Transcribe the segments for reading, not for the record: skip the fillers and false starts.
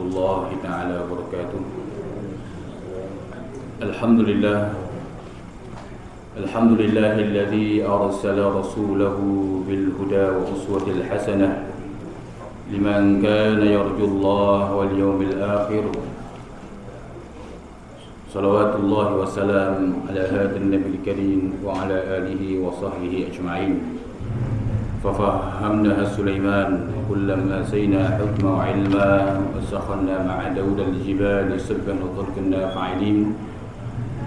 الله تعالى وبركاته. الحمد لله الذي أرسل رسوله بالهدى وأسوة الحسنة لمن كان يرجو الله واليوم الآخر. صلوات الله وسلام على هذا النبي الكريم وعلى آله وصحبه أجمعين. ففهمناها سليمان كلما آتينا حكما وعلما وسخرنا مع داود الجبال يسبحن وكنا فاعلين.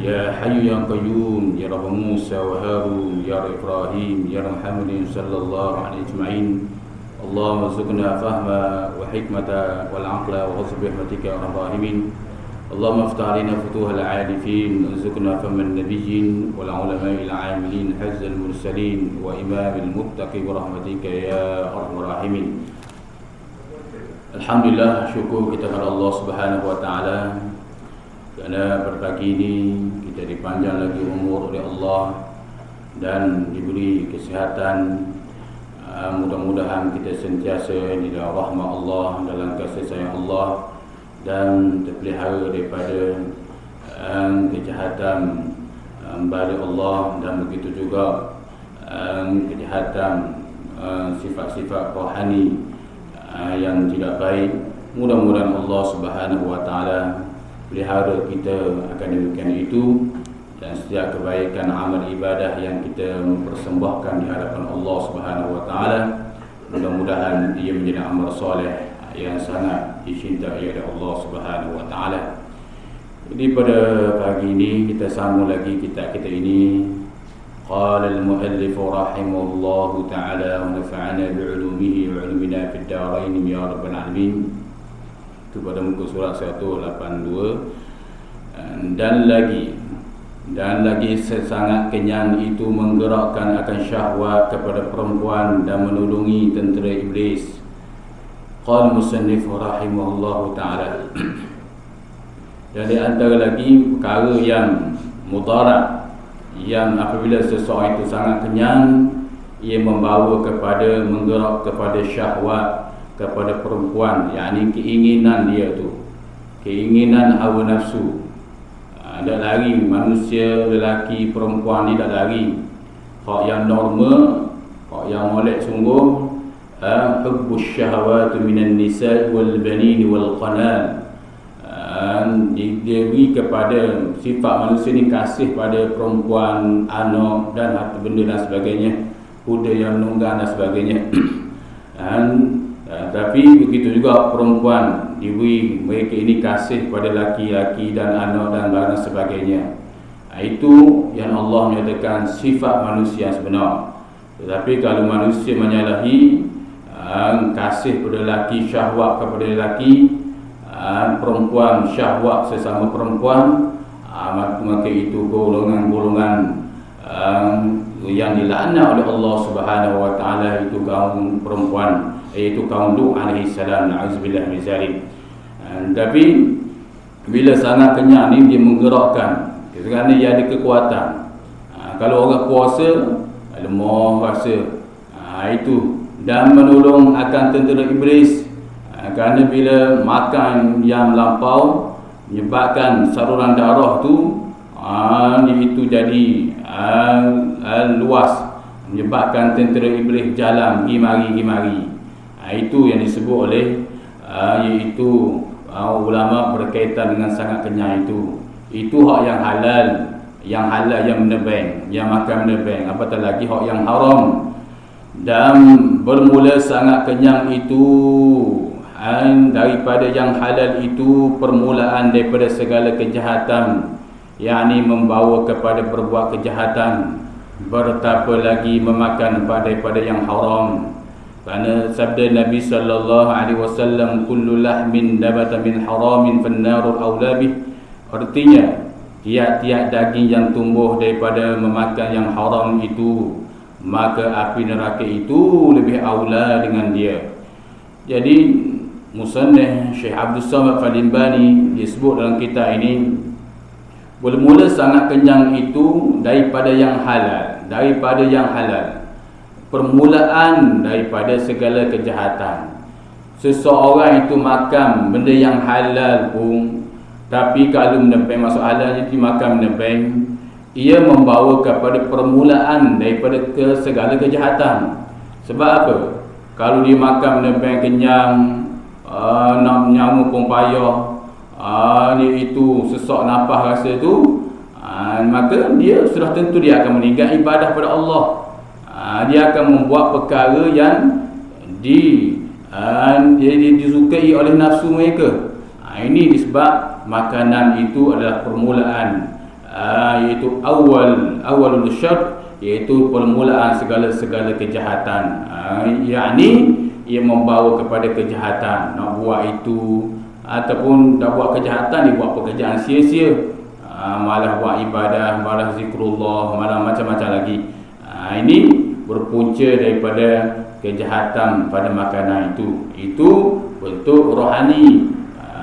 يا حي يا قيوم يا رب موسى وهارون يا رب إبراهيم يا رب محمد صلى الله عليه أجمعين. اللهم ارزقنا فهما وحكمة والعقل وحسن برحمتك يا أرحم الراحمين. اللهم افتح علينا فتوح العارفين وارزقنا فهم النبيين والعلماء العاملين حفظ المرسلين وإمام المتقين برحمتك يا أرحم الراحمين. Alhamdulillah, syukur kita kepada Allah Subhanahu wa taala kerana pada pagi ini kita dipanjang lagi umur oleh Allah dan diberi kesihatan. Mudah-mudahan kita sentiasa di dalam rahmat Allah, dalam kasih sayang Allah, dan terpelihara daripada kejahatan balik Allah, dan begitu juga kejahatan sifat-sifat rohani yang tidak baik. Mudah-mudahan Allah Subhanahu wa taala pelihara kita akan demikian itu, dan setiap kebaikan amal ibadah yang kita mempersembahkan di hadapan Allah Subhanahu wa taala, mudah-mudahan ia menjadi amal soleh yang sangat dicintai oleh Allah Subhanahu wa taala. Jadi pada pagi ini kita sambung lagi kitab kita ini. Qala al-muallif rahimahullahu taala wa nafa'ana bi'ulumihi wa 'ulumina fid darain ya rabbal alamin. Itu pada muka surat 182. Dan lagi sangat kenyang itu menggerakkan akan syahwat kepada perempuan dan menulungi tentera iblis. Qala musannif rahimahullahu ta'ala. Dan di antara lagi perkara yang mudarat, yang apabila seseorang itu sangat kenyang, ia membawa kepada menggerak kepada syahwat kepada perempuan, yakni keinginan dia tu, keinginan hawa nafsu. Tak lari manusia, lelaki, perempuan ni tak lari. Hak yang normal, hak yang molek sungguh, hubbus syahawati minan nisa' wal banin wal qanal. Diberi kepada sifat manusia ni kasih pada perempuan, anak dan harta benda dan sebagainya, kuda yang menunggang dan sebagainya. Tapi begitu juga perempuan diberi mereka ini kasih pada laki-laki dan anak dan barang sebagainya. Itu yang Allah menyatakan sifat manusia yang sebenar. Tetapi kalau manusia menyalahi kasih pada lelaki, syahwat kepada lelaki, perempuan syahwat sesama perempuan, maka itu golongan-golongan yang dilaknat oleh Allah Subhanahu wa taala, itu kaum perempuan, iaitu kaum Lut alaihi salam, na'udzubillah min zalik. Tapi bila sangat kenyang ni dia menggerakkan, kerana dia ada kekuatan. Kalau orang puasa lemah rasa, itu, dan menolong akan tentera iblis, kerana bila makan yang melampau menyebabkan saluran darah tu itu jadi luas, menyebabkan tentera iblis jalan pergi mari. Itu yang disebut oleh iaitu ulama berkaitan dengan sangat kenyang itu. Itu hak yang halal, yang menebang, yang makan menebang. Apatah lagi hak yang haram. Dan bermula sangat kenyang itu daripada yang halal itu, permulaan daripada segala kejahatan, yakni membawa kepada berbuat kejahatan. Bertapa lagi memakan daripada yang haram. Kerana sabda Nabi sallallahu alaihi wasallam, kullu lahmin nabata min haramin fannaru aula bih. Artinya tiap-tiap daging yang tumbuh daripada memakan yang haram itu, maka api neraka itu lebih aula dengan dia. Jadi musannif Syekh Abdul Samad Al-Bani disebut dalam kitab ini, bermula sangat kenyang itu daripada yang halal, permulaan daripada segala kejahatan. seseorang itu makan benda yang halal pun, tapi kalau menebeng, maksud halalnya dimakan menebeng, ia membawa kepada permulaan daripada segala kejahatan. Sebab apa? Kalau dia makan menebeng kenyang, nak nyamu pun payah, dia itu sesak nafas rasa tu, maka dia sudah tentu dia akan meninggalkan ibadah pada Allah. Dia akan membuat perkara yang disukai oleh nafsu mereka. Ini disebab makanan itu adalah permulaan, iaitu awalul syarr, iaitu permulaan segala kejahatan. Yakni ia membawa kepada kejahatan. Nak buat itu ataupun dah buat kejahatan, dia buat pekerjaan sia-sia, malah buat ibadah, malah zikrullah, malah macam-macam lagi. Ini berpunca daripada kejahatan pada makanan itu. Itu bentuk rohani.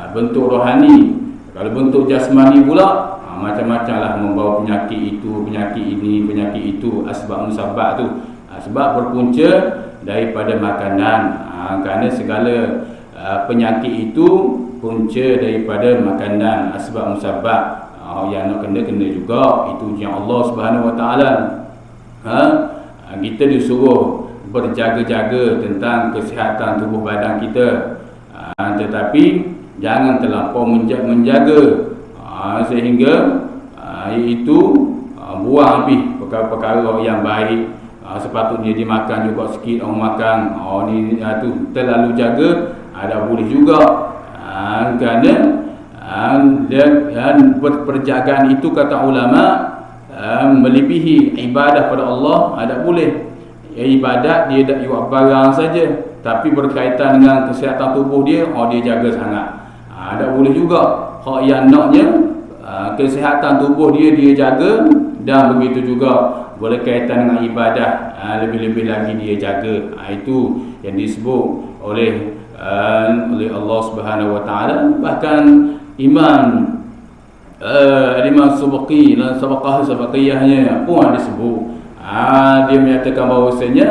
Bentuk rohani. Kalau bentuk jasmani pula, macam-macam lah, membawa penyakit itu, penyakit ini, penyakit itu, asbab musabab tu. Sebab berpunca daripada makanan. Kerana segala penyakit itu punca daripada makanan, asbab musabab. Yang nak kena juga itu yang Allah Subhanahu Wa Taala. Kita disuruh berjaga-jaga tentang kesihatan tubuh badan kita, tetapi jangan terlampau menjaga, sehingga iaitu buang habis perkara-perkara yang baik. Sepatutnya dimakan juga sikit orang makan. Ni tu terlalu jaga, ada boleh juga. Kerana dan perjagaan itu, kata ulama, melebihi ibadah pada Allah, ada boleh. Ibadat dia tak buat barang saja, tapi berkaitan dengan kesihatan tubuh dia, dia jaga sangat. Tak boleh juga. Hak yang naknya kesihatan tubuh dia jaga, dan begitu juga berkaitan dengan ibadah, lebih-lebih lagi dia jaga. Itu yang disebut oleh Allah Subhanahu Wa Taala. Bahkan Imam Subaqi dan Sabaqiyahnya pun ada sebut. Dia menyatakan bahawasanya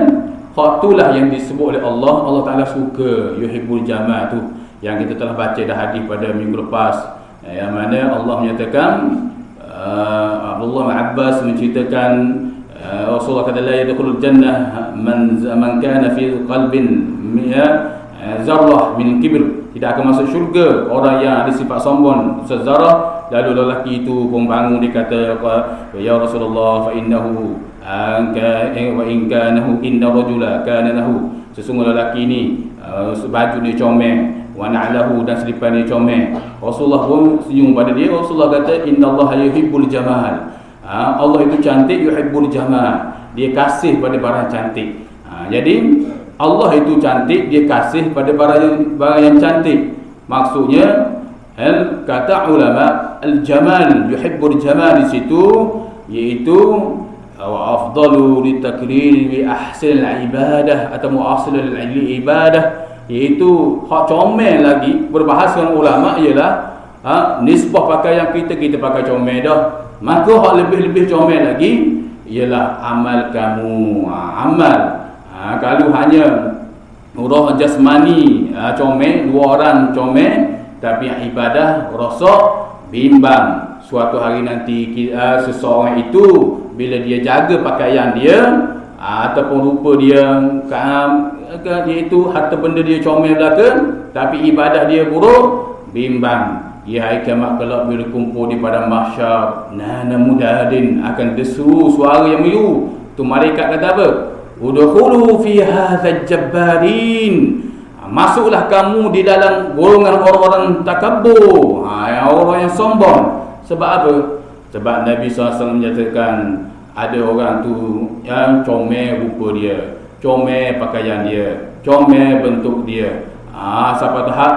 hak itulah yang disebut oleh Allah. Allah Ta'ala suka, yuhibbul jamal tu, yang kita telah baca dah hadis pada minggu lepas, yang mana Allah menyatakan, Abdullah bin Abbas menceritakan, Rasulullah kata, la yadkhulul jannah man kana fi qalbin zarrah min kibr. Tidak akan masuk syurga orang yang ada sifat sombong sezarah. Lalu lelaki itu pun bangun, dia kata, ya Rasulullah, fa innahu wa in kanahu inna rajula kana lahu, sesungguhnya lelaki ini baju dia comel, wa na'lahu, dan selipan dia comel. Rasulullah pun senyum pada dia. Rasulullah kata, innallaha yuhibbul jamal. Allah itu cantik, yuhibbul jamal, dia kasih pada barang cantik. Jadi Allah itu cantik, dia kasih pada barang yang cantik. Maksudnya, kata ulama, al-jamal, yuhibbul jamal di situ, iaitu wa afdalu litakrir bi ahsan al-ibadah atau muasil al-ibadah, iaitu hak comel lagi. Berbahasa dengan ulama ialah nisbah pakaian kita pakai comel dah, maka hak lebih-lebih comel lagi ialah amal kamu. Amal, kalau hanya roh jasmani comel, dua orang comel, tapi ibadah rosak, bimbang. Suatu hari nanti seseorang itu bila dia jaga pakaian dia, ataupun rupa dia, iaitu harta benda dia comel belaka, tapi ibadah dia buruk, bimbang. Di hari kiamat kelak bila kumpul di padang mahsyar, nana mudadin, akan desu suara yang merdu. Tu malaikat kata apa? Udkhulu fi hadzal jabbarin. Masuklah kamu di dalam golongan orang-orang takabbur, orang yang sombong. Sebab apa? Sebab Nabi SAW menyatakan, ada orang tu yang comel rupa dia, comel pakaian dia, comel bentuk dia. Sampai tahap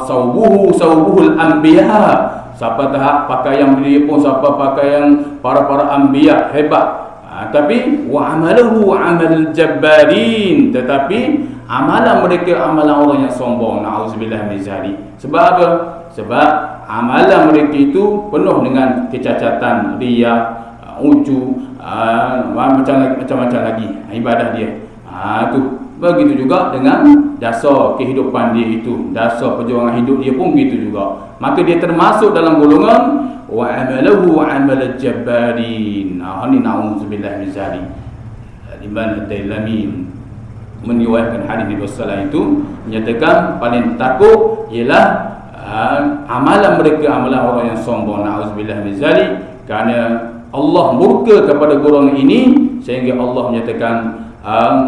saubuhul anbiya, sampai tahap pakaian dia pun sampai pakaian para anbiya hebat. Tapi wa amaluhu amal jabbarin, tetapi amalan mereka amalan orang yang sombong. Na'udzubillah min zalik. Sebab apa? Sebab amalan mereka itu penuh dengan kecacatan, riya, ujub, macam-macam lagi ibadah dia. Tu Begitu juga dengan dasar kehidupan dia itu, dasar perjuangan hidup dia pun begitu juga. Maka dia termasuk dalam golongan wa amalahu amal al-jabbarin. Ini na'udzubillah min zalik. Imam Ad-Dailami meriwayatkan hadis Nabi sallallahu itu menyatakan paling takut ialah amalan mereka, amalan orang yang sombong. Na'udzubillah min zalik. Kerana Allah murka kepada golongan ini, sehingga Allah menyatakan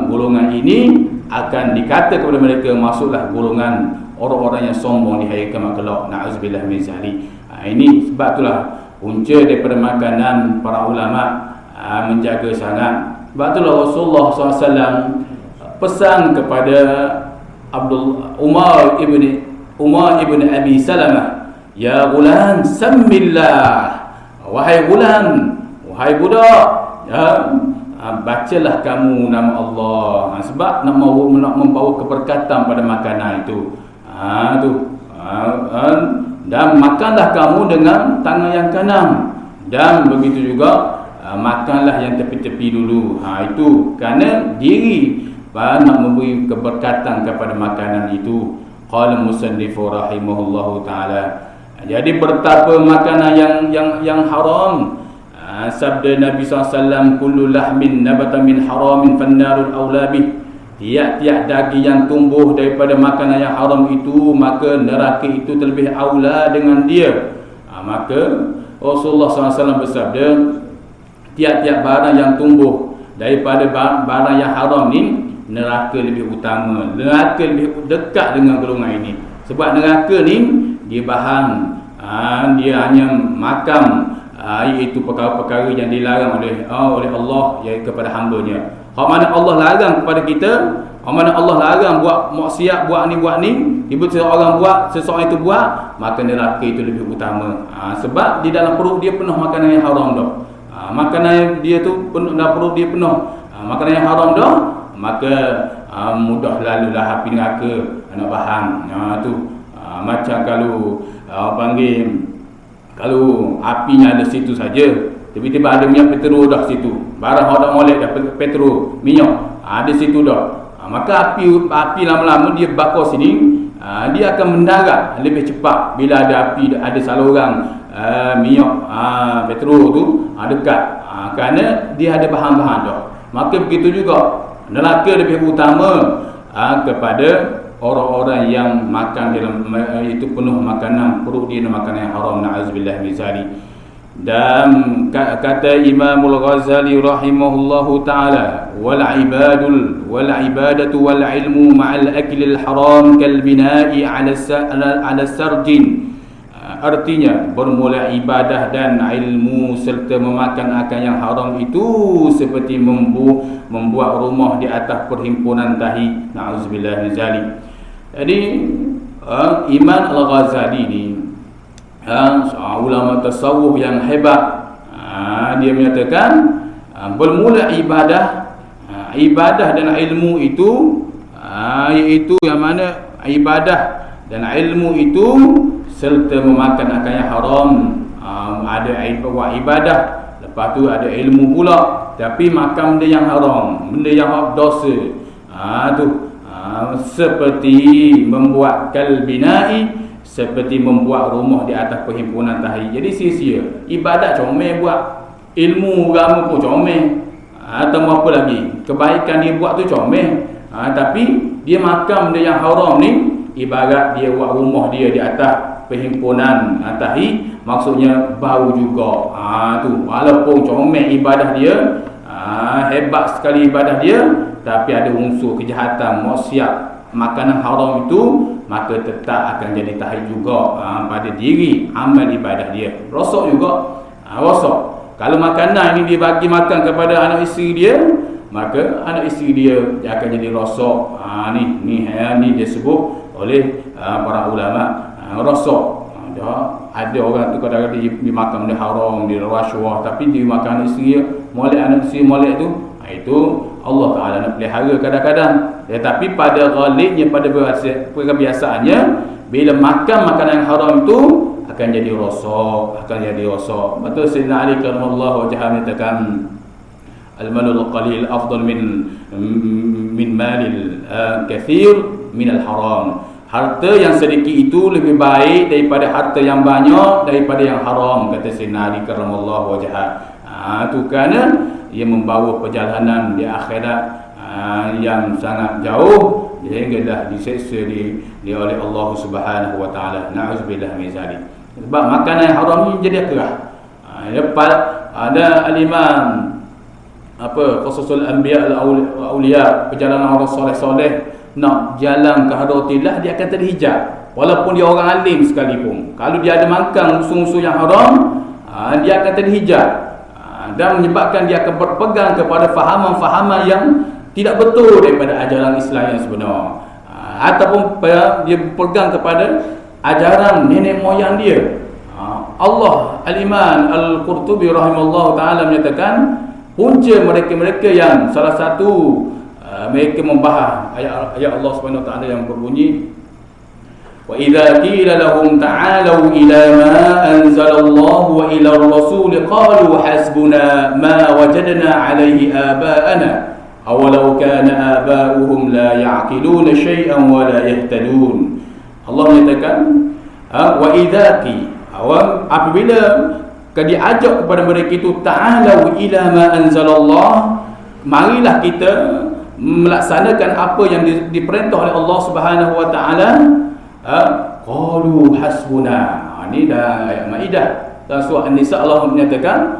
golongan ini akan dikata kepada mereka, masuklah golongan orang-orang yang sombong di hari kiamat kelak. Na'udzubillah min zalik. Ini sebab itulah punca daripada makanan para ulama menjaga sangat. Sebab itulah Rasulullah SAW pesan kepada Umar ibn Abi Salamah, ya gulam sammillah, wahai gulam, wahai budak, ya, bacalah kamu nama Allah, sebab nak membawa keberkatan pada makanan itu. Dan makanlah kamu dengan tangan yang kanan, dan begitu juga makanlah yang tepi-tepi dulu. Itu kerana diri nak memberi keberkatan kepada makanan itu. Qala musannif rahimahullahu taala. Jadi betapa makanan yang haram. Sabda Nabi SAW, kullu lahmin nabata min haramin fannarul awla bih. Tiap-tiap daging yang tumbuh daripada makanan yang haram itu, maka neraka itu terlebih aula dengan dia. Maka Rasulullah SAW bersabda, tiap-tiap barang yang tumbuh daripada barang yang haram ni, neraka lebih utama, neraka lebih dekat dengan golongan ini. Sebab neraka ni dia bahan, dia hanya makan, iaitu perkara-perkara yang dilarang oleh Allah kepada hamba-Nya. Hak mana Allah larang kepada kita, hak mana Allah larang buat maksiat, buat ni, tiba-tiba orang buat, seseorang itu buat, maka neraka itu lebih utama. Sebab di dalam perut dia penuh makanan yang haram dah. Makanan dia tu penuh, dalam perut dia penuh makanan yang haram dah, maka mudah lalulah api neraka nak bahan. Macam kalau kalau apinya ada situ saja, tiba-tiba ada minyak petrol dah situ, barang dah molek dah, petrol, minyak ada situ dah, maka api lama-lama dia bakar sini, dia akan mendarat lebih cepat bila ada api, ada saluran minyak petrol tu dekat, kerana dia ada bahan-bahan dah. Maka begitu juga neraka lebih utama kepada orang-orang yang makan dalam itu penuh makanan, perut dia makanan yang haram. Na'udzubillah min zalik. Dan kata Imam Al-Ghazali rahimahullahu taala, wal ibadatu wal ilmu ma'al akli al haram kal bina'i ala sarjin. Artinya bermula ibadah dan ilmu serta memakan akan yang haram itu seperti membuat rumah di atas perhimpunan tahi. Na'udzubillah min zalik. Jadi Imam Al-Ghazali ni ulama tasawuf yang hebat, dia menyatakan bermula ibadah dan ilmu itu, iaitu yang mana ibadah dan ilmu itu serta memakan akan yang haram. Ada buat ibadah, lepas tu ada ilmu pula, tapi makan benda yang haram, benda yang dosa, seperti membuat kalbinai, seperti membuat rumah di atas perhimpunan tahi. Jadi sia-sia. Ibadat comel buat, ilmu agama pun comel, atau apa lagi, kebaikan dia buat tu comel, tapi dia makan benda yang haram ni, ibarat dia buat rumah dia di atas perhimpunan tahi, maksudnya bau juga. Tu walaupun comel ibadah dia, hebat sekali ibadah dia, tapi ada unsur kejahatan, maksiat, makanan haram itu, maka tetap akan jadi tahi juga pada diri amal ibadah dia. Rosak juga, rosak. Kalau makanan ini dia bagi makan kepada anak isteri dia, maka anak isteri dia akan jadi rosak. Ni dia sebut oleh para ulama, rosak. Ada orang tu kadang-kadang dia makan benda haram, dia rasuah, tapi dia makan anak isteri dia, molek anak isteri molek tu, itu Allah Ta'ala nak pelihara kadang-kadang. Tetapi pada ghalibnya, pada kebiasaannya, bila makan makanan yang haram itu akan jadi rosak, Betul Sayyidina Ali karamallahu wajhahu menyatakan, al-malul qalil afdal min malil kathir min al-haram. Harta yang sedikit itu lebih baik daripada harta yang banyak daripada yang haram, kata Sayyidina Ali karramallahu wajhah. Itu kerana ia membawa perjalanan di akhirat yang sangat jauh sehinggalah diseksa oleh Allah Subhanahu wa taala. Na'udzubillah min zalik. Sebab makanan yang haram ni jadi kerah. Lepas ada al-imam Qasasul Anbiya al-Awliya, perjalanan orang soleh-soleh nak jalan ke hadratillah, dia akan terhijab walaupun dia orang alim sekalipun. Kalau dia ada makan musuh-musuh yang haram, dia akan terhijab dan menyebabkan dia akan berpegang kepada fahaman-fahaman yang tidak betul daripada ajaran Islam yang sebenar, ataupun dia berpegang kepada ajaran nenek moyang dia. Allah Al-Imam Al-Qurtubi rahimahullah ta'ala menyatakan punca mereka-mereka yang salah satu mereka membahas ayat Allah Subhanahu wa taala yang berbunyi, wa idza qila lahum ta'alu ila ma anzalallahu wa ila ar-rasul qalu hasbuna ma wajadna alayhi aba'ana awalau kana aba'uhum la ya'qiluna shay'an wa la yahtadun. Allah menyatakan wa idza apabila diajak kepada mereka itu ta'alu ila ma anzalallah, marilah kita melaksanakan apa yang diperintah oleh Allah Subhanahu wa taala, qalu hasbuna. Ini dah ayat Maidah. Dan surah An-Nisa Allah menyatakan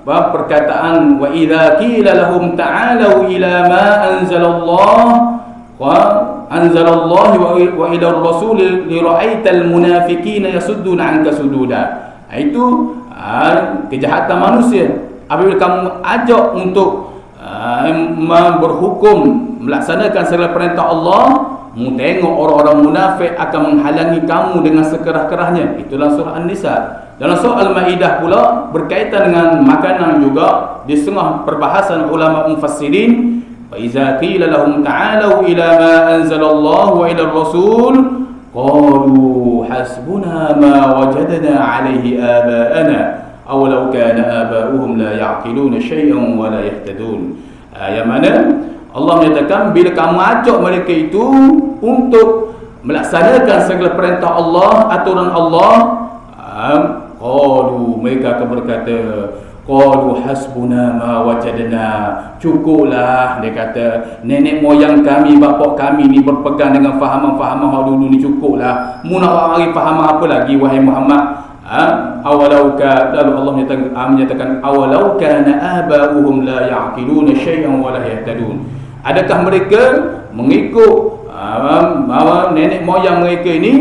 perkataan wa idza qila lahum ta'alu ila ma anzalallahu wa ila ar-rasul li ra'aital munafiqina yasudduna 'anka sududa. Itu kejahatan manusia. Apabila kamu ajak untuk berhukum melaksanakan segala perintah Allah, mu tengok orang-orang munafik akan menghalangi kamu dengan sekerah-kerahnya. Itulah surah An-Nisa. Dalam surah Al-Maidah pula berkaitan dengan makanan juga, di setengah perbahasan ulama mufassirin, wa iza qila lahum ta'alu ila ma anzalallahu wa ila ar-rasul qalu hasbuna ma wajadna alayhi aba'ana awalau kana aba'uhum la ya'qiluna shay'an wa la yahtadun. Yang mana Allah menyatakan bila kamu ajak mereka itu untuk melaksanakan segala perintah Allah, aturan Allah, mereka akan berkata qalu hasbuna ma wajadna, cukuplah, dia kata nenek moyang kami, bapak kami ni berpegang dengan fahaman-fahaman dulu ni, cukuplah, mu nak mari faham apa lagi wahai Muhammad? Awalau lalu Allah menyatakan awalau kana aba'uhum la ya'qiluna shay'an wa la yahtadun. Adakah mereka mengikut nenek moyang mereka ini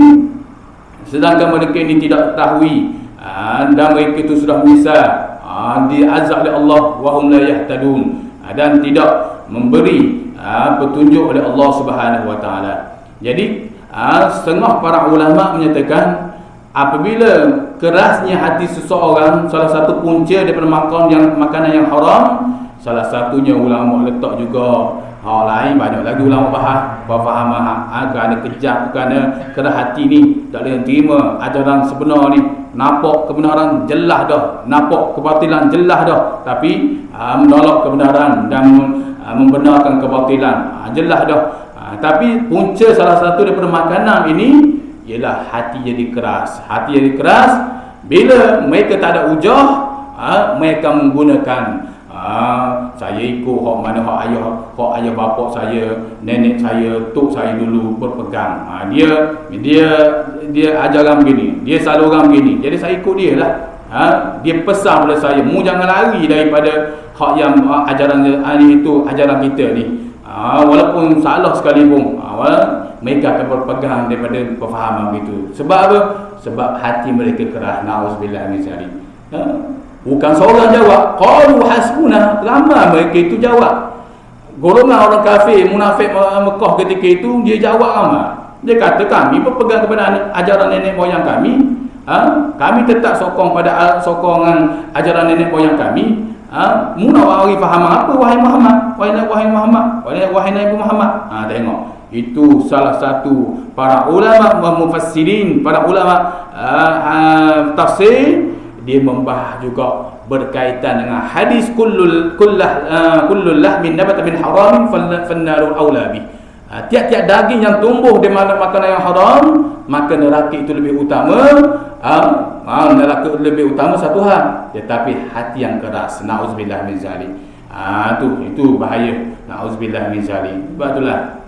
sedangkan mereka ini tidak ketahui dan mereka itu sudah menyesal, diazab oleh Allah wa hum la yahtadun, dan tidak memberi petunjuk oleh Allah Subhanahu wa taala. Jadi setengah para ulama menyatakan apabila kerasnya hati seseorang, salah satu punca daripada makanan yang haram, salah satunya ulama letak juga. Lain banyak lagi ulama bahas fahaman kerana kejam, kerana keras hati ni tak boleh terima ajaran sebenar ni, nampak kebenaran jelas dah, nampak kebatilan jelas dah, tapi menolak kebenaran dan membenarkan kebatilan jelas dah. Tapi punca salah satu daripada makanan ini ialah hati jadi keras. Hati jadi keras bila mereka tak ada hujah, mereka menggunakan saya ikut hak mana hak ayah bapak saya, nenek saya, tok saya dulu berpegang. Dia ajaran begini, dia saluran begini, jadi saya ikut dia lah. Dia pesan pada saya, mu jangan lari daripada hak yang ajaran itu, ajaran kita ni. Walaupun salah sekalipun, mereka akan berpegang daripada pemahaman itu. Sebab apa? Sebab hati mereka keras. Na'udzubillah min zalik. Bukan seorang jawab, qalu hasbuna, ramai mereka itu jawab. Golongan orang kafir munafik Mekah ketika itu, dia jawab ramai. Dia kata kami berpegang kepada ajaran nenek moyang kami. Kami tetap sokong pada sokongan ajaran nenek moyang kami. Mu nak bagi faham apa wahai Muhammad? Wahai Nabi Muhammad. Tengok, itu salah satu para ulama mufassirin, para ulama tafsir, dia membahas juga berkaitan dengan hadis kullul lahmin nabata min haramin fannaru aula bih. Tiap-tiap daging yang tumbuh di mana makanan yang haram, maka neraka itu lebih utama. Neraka lebih utama satu hal, tetapi hati yang keras, na'udzubillah min zalik. Itu bahaya, na'udzubillah min zalik. Sebab itulah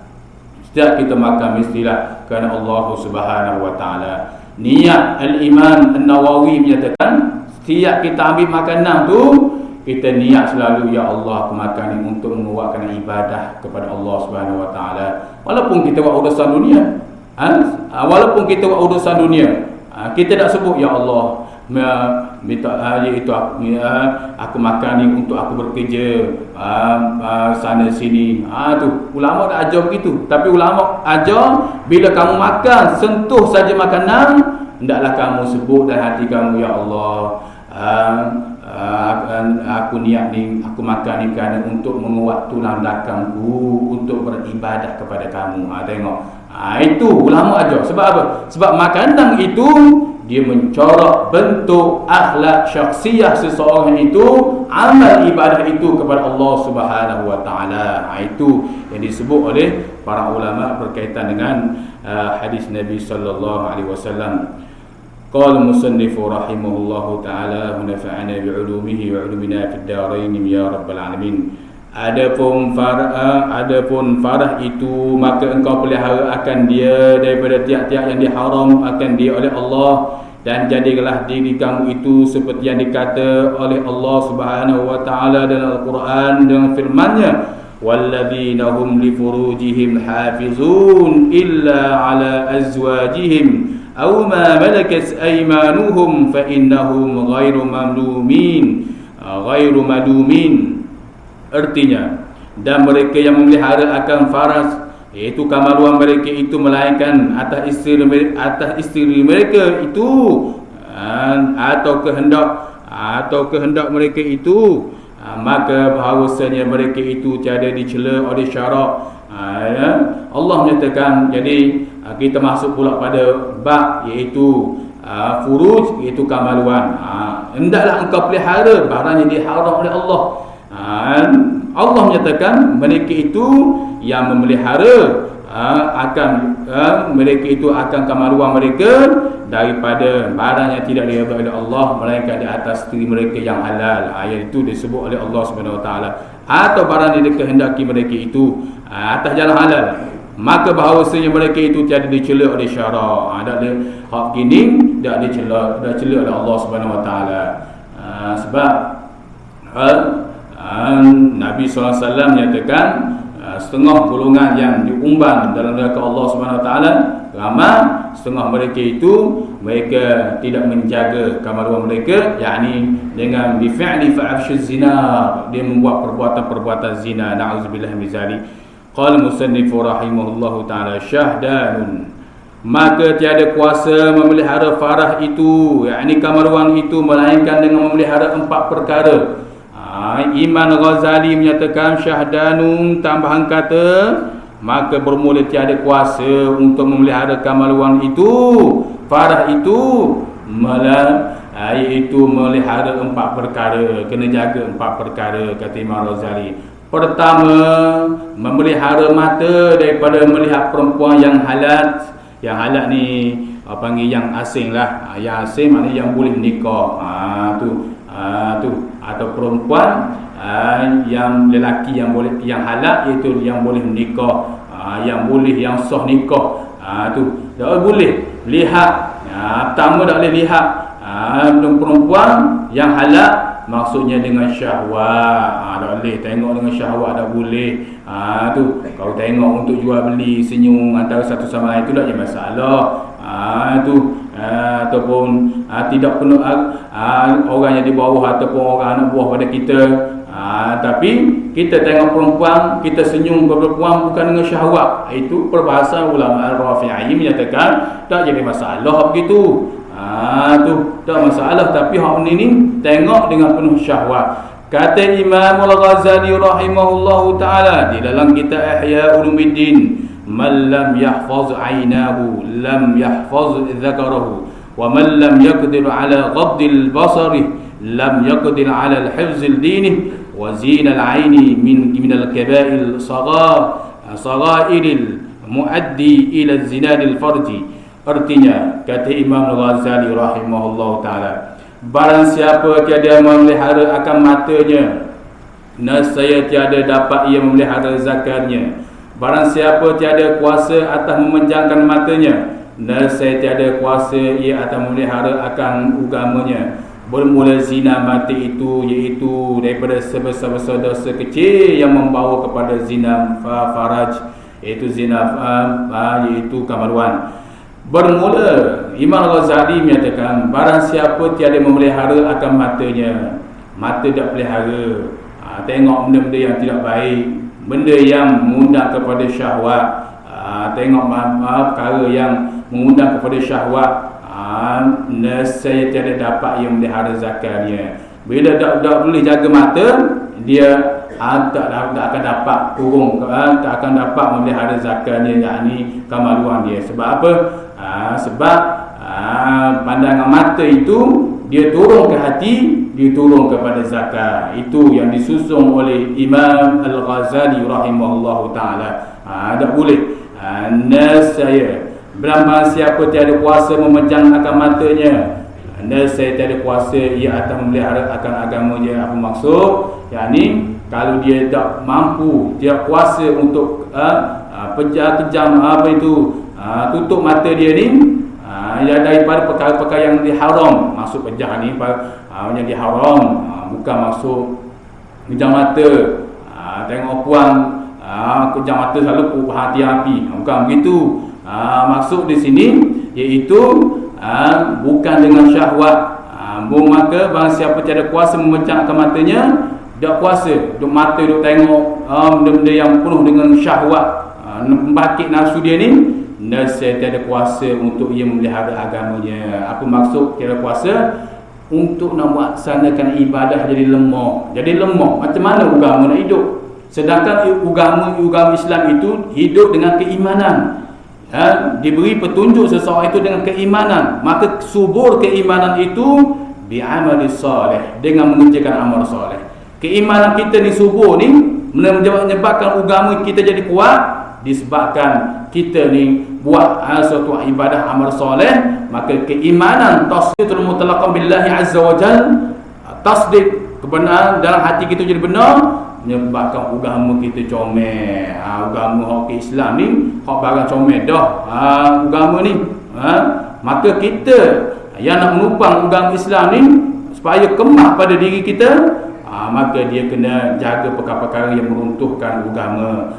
setiap kita makan mestilah kerana Allah Subhanahu wa taala. Niat al-Imam An-Nawawi menyatakan setiap kita ambil makanan tu, kita niat selalu, ya Allah, aku makan ni untuk menguatkan ibadah kepada Allah Subhanahu wa taala. Walaupun kita buat urusan dunia, kita tak sebut ya Allah minta iaitu aku makan ni untuk aku bekerja sana sini. Tu ulama dah ajar begitu. Tapi ulama ajar bila kamu makan, sentuh saja makanan, hendaklah kamu sebut dalam hati kamu, ya Allah, aku niat ni, aku makan ni kerana untuk menguat tulang belakangku untuk beribadah kepada kamu. Tengok, itu ulama ajar. Sebab apa? Sebab makanan itu dia mencorak bentuk akhlak syakhsiyah seseorang itu, amal ibadah itu kepada Allah Subhanahu wa taala. Itu yang disebut oleh para ulama berkaitan dengan hadis Nabi sallallahu alaihi wasallam. Qala musannif rahimahullahu taala wa nafa'ana bi'ulumihi wa 'ulumina fid darain ya rabbal alamin. Adapun farah itu, maka engkau pelihara akan dia daripada tiap-tiap yang diharam akan dia oleh Allah, dan jadilah diri kamu itu seperti yang dikata oleh Allah Subhanahu wa taala dalam Al-Quran dengan firman-Nya, walladzina hum li furujihim hafizun illa ala azwajihim aw ma malakat aymanuhum fa innahum ghairu malumin. Artinya, dan mereka yang memelihara akan faras, iaitu kamaluan mereka itu, melainkan atas isteri mereka itu, atau kehendak mereka itu, maka bahawasanya mereka itu tiada dicela oleh syarak. Allah menyatakan, jadi kita masuk pula pada bab iaitu furuj, iaitu kamaluan. Hendaklah engkau pelihara barang yang diharam oleh Allah. Allah menyatakan mereka itu yang memelihara mereka itu akan kemaluan mereka daripada barang yang tidak diridai oleh Allah, melainkan di atas diri mereka yang halal. Ayat itu disebut oleh Allah Subhanahu wa taala. Atau barang yang dikehendaki mereka itu atas jalan halal, maka bahawasanya mereka itu tiada dicela oleh syarak. Tak ada hak gini, tak dicela oleh Allah Subhanahu wa taala. Sebab Nabi SAW menyatakan setengah golongan yang diumban dalam neraka Allah Subhanahu wa taala, ramai setengah mereka itu mereka tidak menjaga kemaluan mereka, yakni dengan bifi'li fa'afsyuz zina, dia membuat perbuatan zina. Na'udzubillah min zalik. Qala musannif rahimahullahu taala, syahdanun, maka tiada kuasa memelihara farah itu, yakni kemaluan itu, melainkan dengan memelihara 4 perkara. Iman Ghazali menyatakan syahdanun, tambahan kata, maka bermula tiada kuasa untuk memelihara kamaluan itu, farah itu, iaitu memelihara 4 perkara. Kena jaga 4 perkara, kata Imam Ghazali. Pertama, memelihara mata daripada melihat perempuan yang halat. Yang halat ni panggil yang asing lah. Yang asing maknanya yang boleh nikah. Atau perempuan yang lelaki yang boleh, yang halal, iaitu yang boleh menikah, yang sah nikah. Tu tak boleh lihat. Pertama tak boleh lihat perempuan yang halal, maksudnya dengan syahwat. Tak boleh tengok dengan syahwat, tak boleh. Tu kau tengok untuk jual beli, senyum antara satu sama lain, itu tak ada masalah. Ataupun tidak penuh orang yang di bawah ataupun orang anak buah pada kita. Tapi kita tengok perempuan, kita senyum kepada perempuan bukan dengan syahwat, itu perbahasan ulama Al-Rafi'i menyatakan tak jadi masalah begitu. Tu tak masalah, tapi hak ni tengok dengan penuh syahwat. Kata Imam Al-Ghazali rahimahullahu taala di dalam kitab Ihya Ulumuddin, man lam yahfaz 'ainahu lam yahfaz dzakarahu, wa man lam yaqdir 'ala ghaddil basari lam yaqdir 'ala al-hifz al-dini wa zina al-'aini min al-kaba'il saghairil muaddi ila zinadil farji. Artinya, kata Imam Al-Ghazali rahimahullah ta'ala, barang siapa tiada memelihara akan matanya, nescaya tiada dapat ia memelihara zakatnya. Barang siapa tiada kuasa atas memenjangkan matanya, nescaya tiada kuasa ia atas memelihara akan agamanya. Bermula zina mati itu iaitu daripada sebesar-besar dosa kecil yang membawa kepada zina faraj, iaitu zina iaitu kemaluan. Bermula Imam Ghazali menyatakan, barang siapa tiada memelihara akan matanya, mata tak pelihara, tengok benda-benda yang tidak baik, benda yang mengundang kepada syahwat, tengok perkara yang mengundang kepada syahwat, nescaya tiada dapat ia memelihara zakatnya. Bila tak boleh jaga mata, dia tak akan dapat tak akan dapat memelihara zakatnya, yakni kemaluan dia. Sebab apa? Sebab pandangan mata itu dia turun ke hati, dia turun kepada zakat. Itu yang disusung oleh Imam Al-Ghazali rahimahullahu ta'ala. Tak boleh nescaya berambang siapa tiada kuasa memejang akan matanya, nescaya tiada kuasa ia akan memelihara akan agamanya. Apa maksud? Yakni kalau dia tak mampu, dia kuasa untuk kejam tutup mata dia ni daripada perkara-perkara yang diharam. Maksud pejam ni yang diharam, bukan maksud kejam mata, tengok puan kejam mata selalu hati api, bukan begitu. Maksud di sini iaitu bukan dengan syahwat. Maka barang siapa tiada kuasa memejamkan matanya, tak kuasa duk mata duk tengok benda-benda yang penuh dengan syahwat, membakit nafsu dia ni, nescaya tiada kuasa untuk ia memelihara agamanya. Apa maksud tiada kuasa? Untuk nak melaksanakan ibadah jadi lemah. Macam mana agama nak hidup? Sedangkan agama Islam itu hidup dengan keimanan. Diberi petunjuk seseorang itu dengan keimanan, maka subur keimanan itu bi'amali salih, dengan mengerjakan amal soleh. Keimanan kita ni subur ni menyebabkan agama kita jadi kuat, disebabkan kita ni buat suatu ibadah amal soleh. Maka keimanan tasdiqul mutlaqan billahi azza wa jalla, tasdik kebenaran dalam hati kita jadi benar, menyebabkan agama kita comel. Agama hak Islam ni hak barang comel dah agama ni. Maka kita yang nak menupang agama Islam ni supaya kemah pada diri kita, maka dia kena jaga perkara-perkara yang meruntuhkan agama.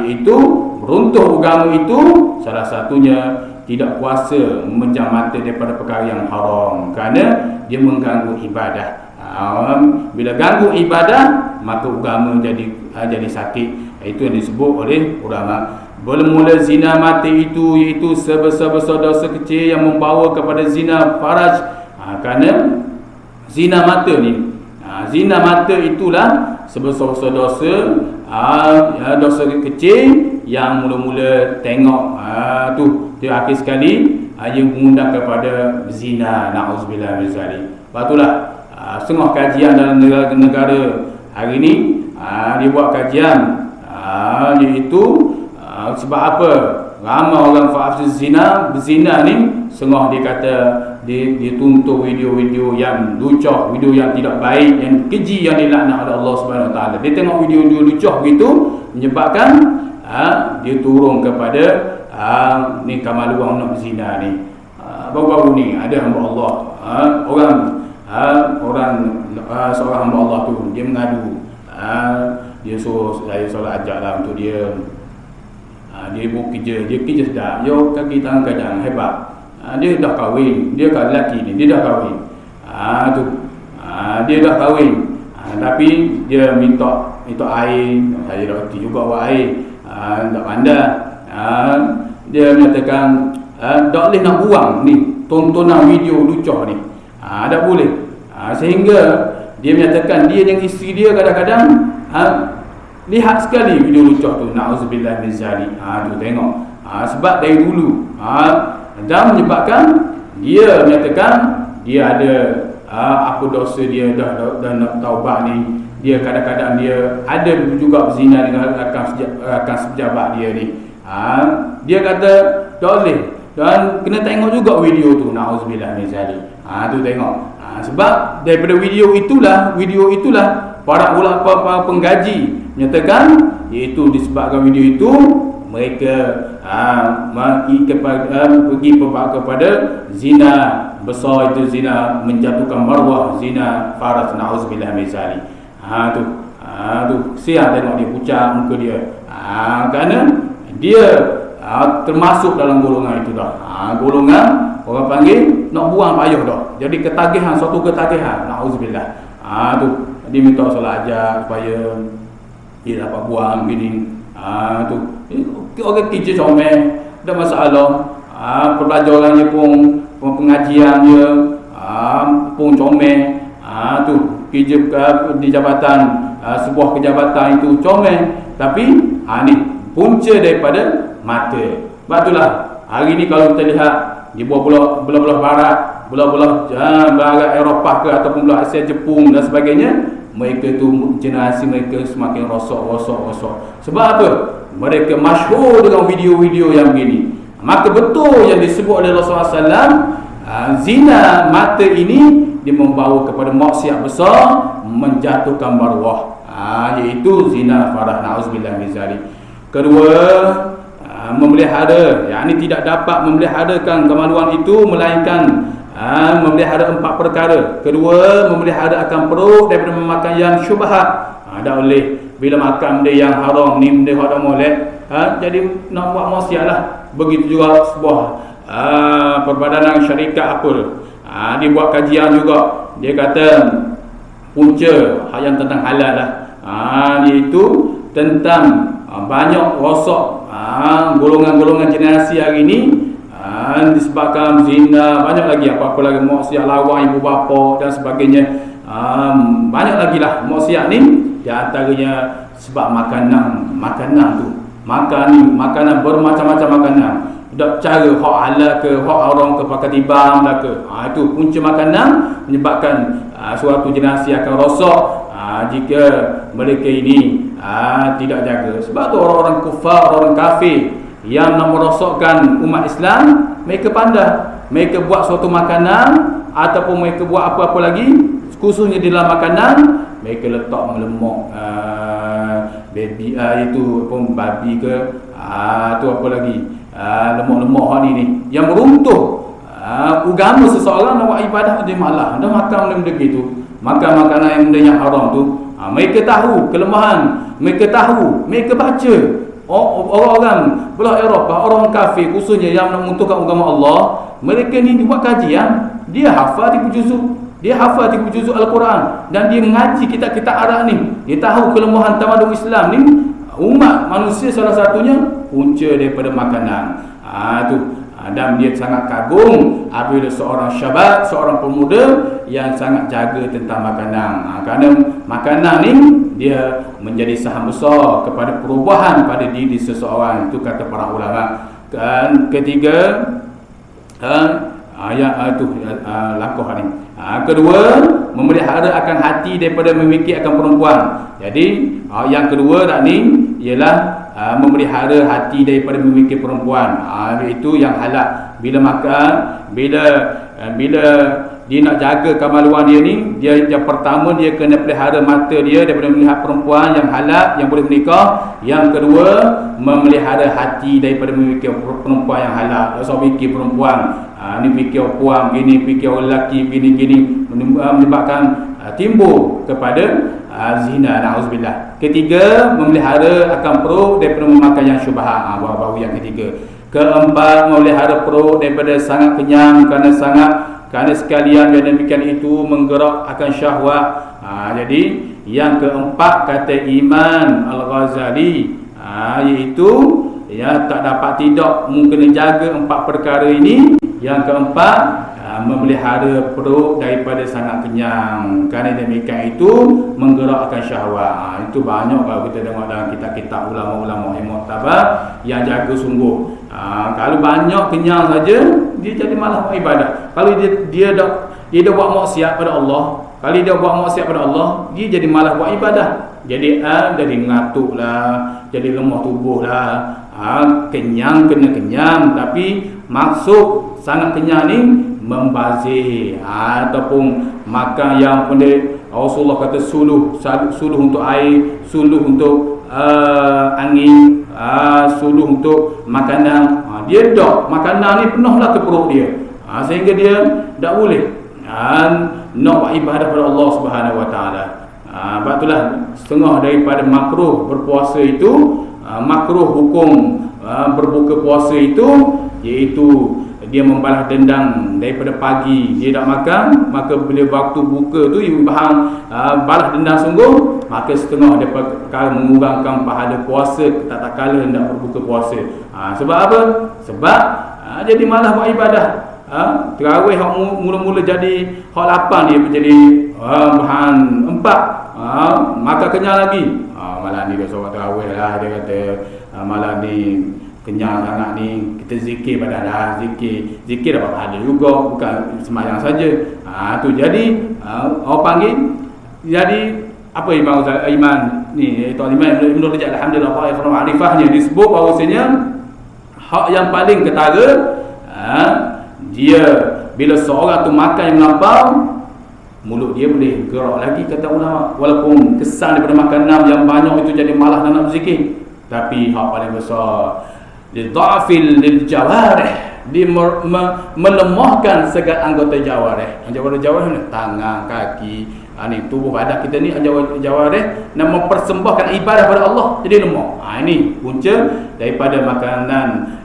Iaitu meruntuh agama itu salah satunya tidak kuasa memejam mata daripada perkara yang haram, kerana dia mengganggu ibadah. Bila ganggu ibadah, maka agama jadi sakit. Itu yang disebut oleh ulama. Bermula zina mata itu iaitu sebesar-besar dosa kecil yang membawa kepada zina faraj. Kerana zina mata ni, zina mata itulah sebesar-besar dosa, dosa kecil yang mula-mula tengok dia akhir sekali yang mengundang kepada zina. Na'udzubillah min zalik. Patulah setengah kajian dalam negara hari ni, dia buat kajian iaitu sebab apa ramai orang faham berzina ni. Setengah dia kata dia tuntut video-video yang lucah, video yang tidak baik, yang keji, yang dilaknat oleh Allah Subhanahu Wa Taala. Dia tengok video-video lucah begitu, menyebabkan dia turun kepada ni kamaluan nak berzina ni. Baru-baru ni ada hamba Allah, seorang hamba Allah tu, dia mengadu, dia suruh saya solat ajak lah untuk dia. Dia buat kerja, dia kerja sedap, dia kaki tangan kajang hebat. Dia dah kahwin, dia kan lelaki ni, dia dah kahwin. Dia dah kahwin, tapi dia minta air. Saya dah reti juga buat air, tak pandai. Dia menyatakan tak boleh nak buang ni tontonan video lucah ni, tak boleh. Sehingga dia menyatakan dia dengan isteri dia kadang-kadang lihat sekali video lucah tu. Na'udzubillah min zalik. Tu tengok. Sebab dari dulu dan menyebabkan dia menyatakan dia ada apa dosa dia dah nak taubat ni, dia kadang-kadang dia ada juga berzina dengan akan sejabat dia ni. Dia kata tak boleh, dan kena tengok juga video tu. Nauzubillah min zalik. Tu tengok. Sebab daripada video itulah para ulama penggaji menyatakan, iaitu disebabkan video itu mereka pergi kepada zina besar, itu zina menjatuhkan maruah, zina faras. Nauzubillah min zalik. Tu siang tengok dia pucat muka dia, kerana dia termasuk dalam golongan itu dah. Golongan orang panggil nak buang payah dah. Jadi ketagihan, suatu ketagihan. Nauzubillah. Tu dia minta solat ajak supaya dia dapat buang gini. Tu orang kerja comel, tak masalah. Pembelajarannya pun pengajiannya pun comel. Tu kerja di jabatan, sebuah kejabatan itu comel. Tapi ni punca daripada mata. Sebab itulah hari ni kalau kita lihat di belah-belah barat, belah-belah barat Eropah ke ataupun belah Asia, Jepun dan sebagainya, mereka tu generasi mereka semakin rosak. Sebab apa? Mereka masyhur dengan video-video yang begini. Maka betul yang disebut oleh Rasulullah SAW, zina mata ini dia membawa kepada maksiat besar, menjatuhkan maruah, iaitu zina farah. Nauzubillah min zalik. Kedua, memelihara, yakni tidak dapat memeliharakan kemaluan itu melainkan memelihara 4 perkara. Kedua, memelihara akan perut daripada memakan yang syubhat. Tak boleh bila makan benda yang haram ni, benda haram molek, jadi nak buat maksiat lah. Begitu juga sebuah perbadanan syarikat dia buat kajian juga. Dia kata punca yang tentang halal lah, iaitu tentang banyak rosak golongan-golongan generasi hari ni, disebabkan zina, banyak lagi apa-apa lagi maksiat, lawan ibu bapa dan sebagainya. Banyak lagi lah maksiat ni. Di antaranya sebab makanan tu, makanan bermacam-macam makanan. Tak cara hak halal ke, hak haram ke, pakai tibam lah ke. Itu punca makanan menyebabkan suatu generasi akan rosak jika mereka ini tidak jaga. Sebab tu orang-orang kufar, orang kafir yang nak merosakkan umat Islam, mereka pandai. Mereka buat suatu makanan ataupun mereka buat apa-apa lagi, khususnya di dalam makanan, mereka letak melemak baby, itu pun babi ke, tu apa lagi, lemak-lemak ni yang meruntuh agama seseorang nak buat ibadah dia malah dah makan benda begitu, makan makanan yang benda yang haram tu. Mereka tahu kelemahan, mereka tahu, mereka baca. Orang-orang belah Eropah, orang kafir khususnya yang nak mengutuhkan agama Allah, mereka ni dibuat kajian, dia hafal 30 juzuk, dia hafal 30 juzuk Al-Quran, dan dia mengaji kitab-kitab Arab ni. Dia tahu kelemahan tamadun Islam ni, umat manusia salah satunya punca daripada makanan. Dan dia sangat kagum apabila seorang syabab, seorang pemuda yang sangat jaga tentang makanan. Kerana makanan ni dia menjadi saham besar kepada perubahan pada diri seseorang. Itu kata para ulama. Dan ketiga, ayat itu lakuh ni. Kedua, memelihara akan hati daripada memikir akan perempuan. Jadi yang kedua tak ni ialah memelihara hati daripada memikir perempuan. Itu yang halal. Bila makan, bila dia nak jaga kemaluan dia ni, dia yang pertama dia kena pelihara mata dia daripada melihat perempuan yang halal, yang boleh menikah. Yang kedua, memelihara hati daripada memikir perempuan yang halal. Tak usah fikir perempuan ni fikir puang gini, fikir lelaki gini-gini, menyebabkan timbul kepada zina. Nauzubillah. Ketiga, memelihara akan perut daripada memakan yang syubhat. Baru yang ketiga. Keempat, memelihara perut daripada sangat kenyang, kerana sekalian yang demikian itu menggerak akan syahwat. Jadi yang keempat kata Imam Al-Ghazali, iaitu tak dapat tidak mungkin jaga 4 perkara ini. Yang keempat, memelihara perut daripada sangat kenyang, kerana demikian itu menggerakkan syahwat. Itu banyak kalau kita tengok dalam kitab-kitab ulama-ulama yang muktabar yang jaga sungguh. Kalau banyak kenyang saja, dia jadi malah ibadah. Kalau dia dah dia dah buat maksiat pada Allah. Kalau dia buat maksiat pada Allah, dia jadi malas buat ibadah. Jadi ngantuk lah, jadi lemah tubuh lah. Kenyang kena kenyang, tapi maksud sangat kenyang ni membazir, ataupun makan yang Rasulullah kata suluh untuk air, suluh untuk angin, suluh untuk makanan. Dia dah makanan ni penuhlah ke perut dia, sehingga dia tak boleh nak buat ibadah pada Allah Subhanahu Wa Taala. Sebab itulah setengah daripada makruh berpuasa itu, makruh hukum berbuka puasa itu, iaitu dia membalas dendam daripada pagi dia tak makan, maka bila waktu buka tu ibu balas dendam sungguh, maka setengah daripada perkara mengurangkan pahala puasa tak kala hendak berbuka puasa. Sebab apa? Sebab jadi malas buat ibadah. Terawih hak mula-mula jadi hak 8 dia menjadi bahan 4, maka kenyang lagi. Malam ni dia solat terawih lah, dia kata malam ni kenyang sangat ni, kita zikir pada dah, zikir dapat pahala juga, bukan sembahyang saja. Tu jadi orang panggil jadi apa iman ni, Tuan Imam Ibn Rajab alhamdulillah ma'rifahnya disebut bahawasanya hak yang paling ketara, dia bila seorang tu makan yang melampau, mulut dia boleh gerak lagi, kata ulama, walaupun kesan daripada makanan yang banyak itu jadi malas nak berzikir, tapi hak paling besar lidha'fil lil jawarih, dia melemahkan segala anggota jawarih. Anggota jawarih ni tangan, kaki, ni tubuh badan kita ni jawarih nak mempersembahkan ibadah pada Allah, jadi lemah. Ini punca daripada makanan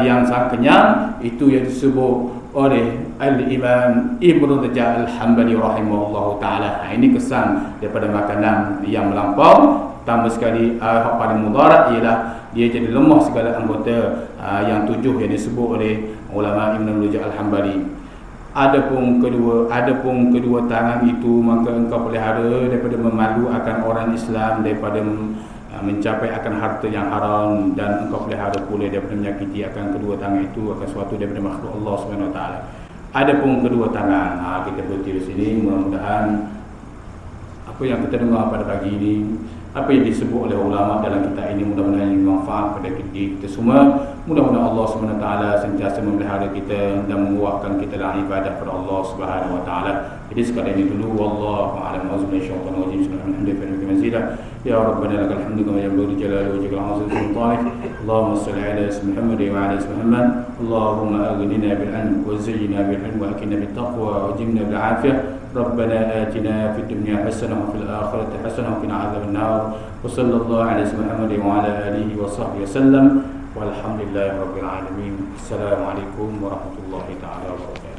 yang sangat kenyang, itu yang disebut oleh Al-Imam Ibn Rajab Al-Hambali rahimahullah ta'ala. Ini kesan daripada makanan yang melampau. Tambah sekali hak paling mudarat ialah dia jadi lemah segala anggota yang 7 yang disebut oleh ulama Ibn Rajab Al-Hambali. Adapun kedua tangan itu, maka engkau pelihara daripada memalu akan orang Islam, daripada mencapai akan harta yang haram, dan engkau pelihara pula daripada menyakiti akan kedua tangan itu akan suatu daripada makhluk Allah Subhanahu Wa Taala. Adapun kedua tangan, kita berhenti di sini. Mudah-mudahan apa yang kita dengar pada pagi ini, apa yang disebut oleh ulama dalam kitab ini, mudah-mudahan ini manfaat pada kita semua. Mudah-mudahan Allah Subhanahu Wa Taala sentiasa memelihara kita dan menguatkan kita dalam ibadah kepada Allah Subhanahu Wa Taala. Jadi sekadar ini dulu, wallahu a'lam. Auzubillahi minasyaitonir rajim. Ya Rabbana lakal hamdu kama yanbaghi li jalali wajhika al-'azim sultanik. Allahumma shalli ala sayyidina Muhammad wa ala ali Muhammad. Allahumma aghnina bil 'ilm wa zayyina bil 'ilm wa akina bit taqwa wa ajibna bil 'afiyah. ربنا آتنا في الدنيا حسنة وفي الآخرة حسنة وقنا عذاب النار وصلى الله على سيدنا محمد وعلى آله وصحبه وسلم والحمد لله رب العالمين. السلام عليكم ورحمة الله تعالى وبركاته.